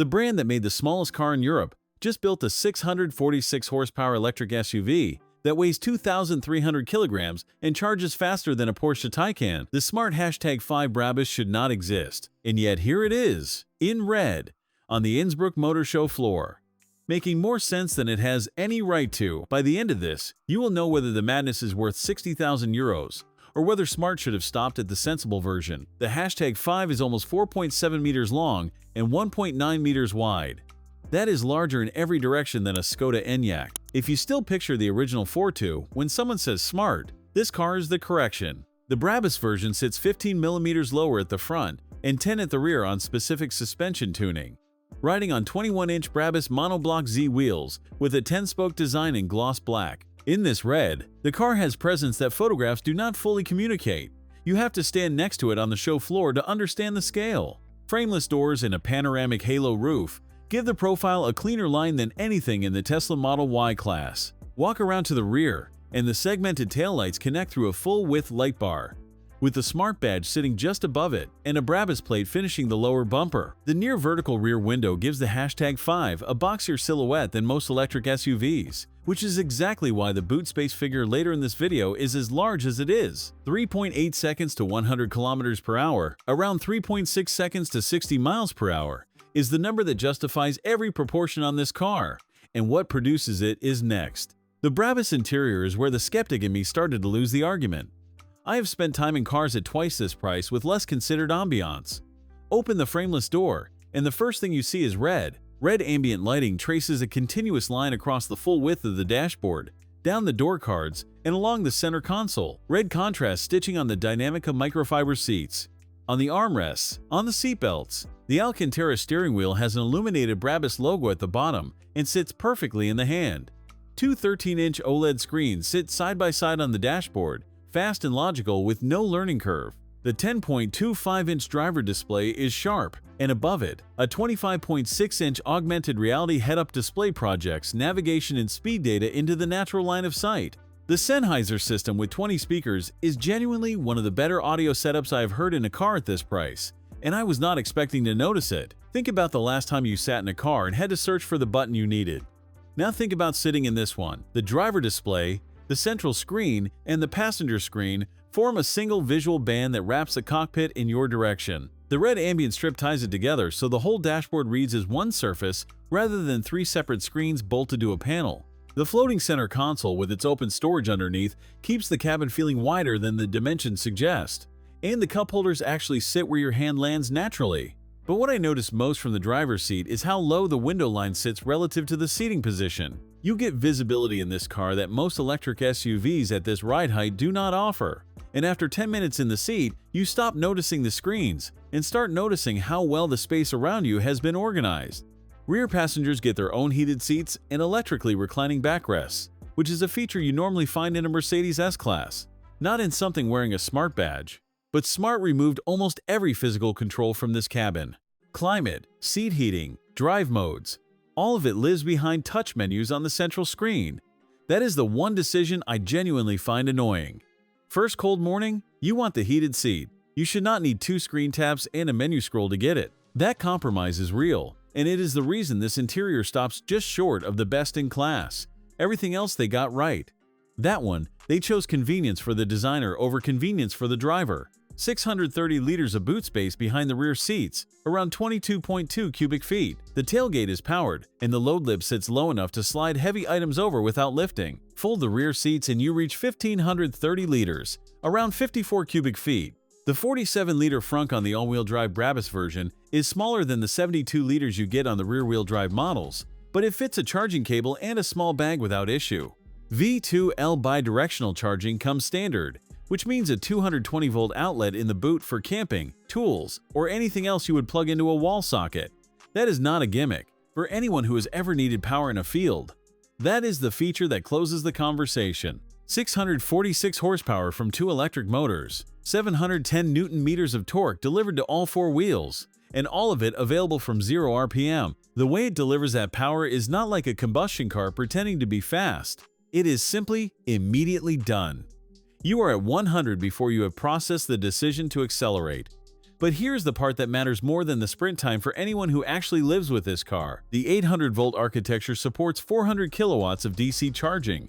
The brand that made the smallest car in Europe just built a 646 horsepower electric SUV that weighs 2,300 kilograms and charges faster than a Porsche Taycan. The smart #5 Brabus should not exist, and yet here it is, in red, on the Innsbruck Motor Show floor, making more sense than it has any right to. By the end of this, you will know whether the madness is worth 60,000 euros, or whether Smart should have stopped at the sensible version. The #5 is almost 4.7 meters long and 1.9 meters wide. That is larger in every direction than a Skoda Enyaq. If you still picture the original 4.2, when someone says Smart, this car is the correction. The Brabus version sits 15 millimeters lower at the front and 10 at the rear on specific suspension tuning. Riding on 21-inch Brabus Monoblock Z wheels with a 10-spoke design in gloss black. In this red, the car has presence that photographs do not fully communicate. You have to stand next to it on the show floor to understand the scale. Frameless doors and a panoramic halo roof give the profile a cleaner line than anything in the Tesla Model Y class. Walk around to the rear, and the segmented taillights connect through a full-width light bar, with the Smart badge sitting just above it and a Brabus plate finishing the lower bumper. The near-vertical rear window gives the #5 a boxier silhouette than most electric SUVs, which is exactly why the boot space figure later in this video is as large as it is. 3.8 seconds to 100 kilometers per hour, around 3.6 seconds to 60 miles per hour, is the number that justifies every proportion on this car, and what produces it is next. The Brabus interior is where the skeptic in me started to lose the argument. I have spent time in cars at twice this price with less considered ambiance. Open the frameless door, and the first thing you see is red. Red ambient lighting traces a continuous line across the full width of the dashboard, down the door cards, and along the center console. Red contrast stitching on the Dinamica microfiber seats, on the armrests, on the seatbelts. The Alcantara steering wheel has an illuminated Brabus logo at the bottom and sits perfectly in the hand. Two 13-inch OLED screens sit side by side on the dashboard, fast and logical with no learning curve. The 10.25-inch driver display is sharp, and above it, a 25.6-inch augmented reality head-up display projects navigation and speed data into the natural line of sight. The Sennheiser system with 20 speakers is genuinely one of the better audio setups I have heard in a car at this price, and I was not expecting to notice it. Think about the last time you sat in a car and had to search for the button you needed. Now think about sitting in this one. The driver display, the central screen, and the passenger screen form a single visual band that wraps the cockpit in your direction. The red ambient strip ties it together so the whole dashboard reads as one surface rather than three separate screens bolted to a panel. The floating center console with its open storage underneath keeps the cabin feeling wider than the dimensions suggest, and the cup holders actually sit where your hand lands naturally. But what I noticed most from the driver's seat is how low the window line sits relative to the seating position. You get visibility in this car that most electric SUVs at this ride height do not offer. And after 10 minutes in the seat, you stop noticing the screens and start noticing how well the space around you has been organized. Rear passengers get their own heated seats and electrically reclining backrests, which is a feature you normally find in a Mercedes S-Class, not in something wearing a Smart badge. But Smart removed almost every physical control from this cabin. Climate, seat heating, drive modes, all of it lives behind touch menus on the central screen. That is the one decision I genuinely find annoying. First cold morning, you want the heated seat. You should not need two screen taps and a menu scroll to get it. That compromise is real, and it is the reason this interior stops just short of the best in class. Everything else they got right. That one, they chose convenience for the designer over convenience for the driver. 630 liters of boot space behind the rear seats, around 22.2 cubic feet. The tailgate is powered, and the load lip sits low enough to slide heavy items over without lifting. Fold the rear seats and you reach 1,530 liters, around 54 cubic feet. The 47-liter frunk on the all-wheel drive Brabus version is smaller than the 72 liters you get on the rear-wheel drive models, but it fits a charging cable and a small bag without issue. V2L bidirectional charging comes standard, which means a 220-volt outlet in the boot for camping, tools, or anything else you would plug into a wall socket. That is not a gimmick for anyone who has ever needed power in a field. That is the feature that closes the conversation. 646 horsepower from two electric motors, 710 Newton-meters of torque delivered to all four wheels, and all of it available from 0 RPM. The way it delivers that power is not like a combustion car pretending to be fast. It is simply immediately done. You are at 100 before you have processed the decision to accelerate. But here's the part that matters more than the sprint time for anyone who actually lives with this car. The 800-volt architecture supports 400 kilowatts of DC charging,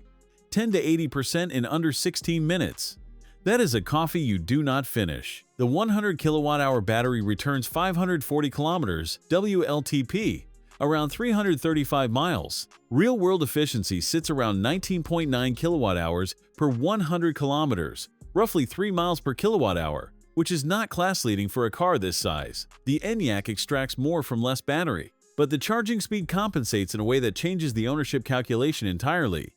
10 to 80% in under 16 minutes. That is a coffee you do not finish. The 100 kilowatt-hour battery returns 540 kilometers WLTP, around 335 miles. Real-world efficiency sits around 19.9 kilowatt-hours per 100 kilometers, roughly 3 miles per kilowatt-hour, which is not class-leading for a car this size. The Enyaq extracts more from less battery, but the charging speed compensates in a way that changes the ownership calculation entirely.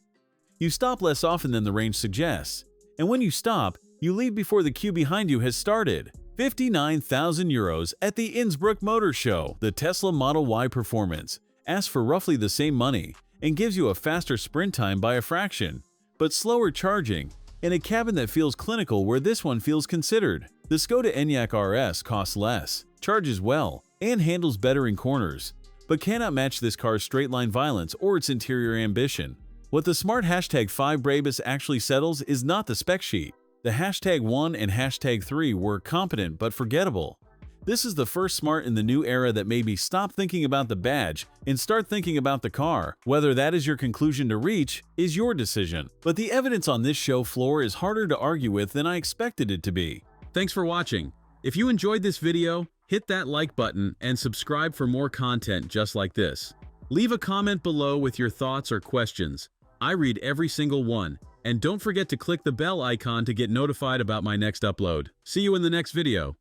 You stop less often than the range suggests, and when you stop, you leave before the queue behind you has started. 59,000 euros at the Innsbruck Motor Show. The Tesla Model Y Performance asks for roughly the same money and gives you a faster sprint time by a fraction, but slower charging, and a cabin that feels clinical where this one feels considered. The Skoda Enyaq RS costs less, charges well, and handles better in corners, but cannot match this car's straight-line violence or its interior ambition. What the smart #5 Brabus actually settles is not the spec sheet. The #1 and #3 were competent but forgettable. This is the first smart in the new era that made me stop thinking about the badge and start thinking about the car. Whether that is your conclusion to reach is your decision. But the evidence on this show floor is harder to argue with than I expected it to be. Thanks for watching. If you enjoyed this video, hit that like button and subscribe for more content just like this. Leave a comment below with your thoughts or questions. I read every single one. And don't forget to click the bell icon to get notified about my next upload. See you in the next video.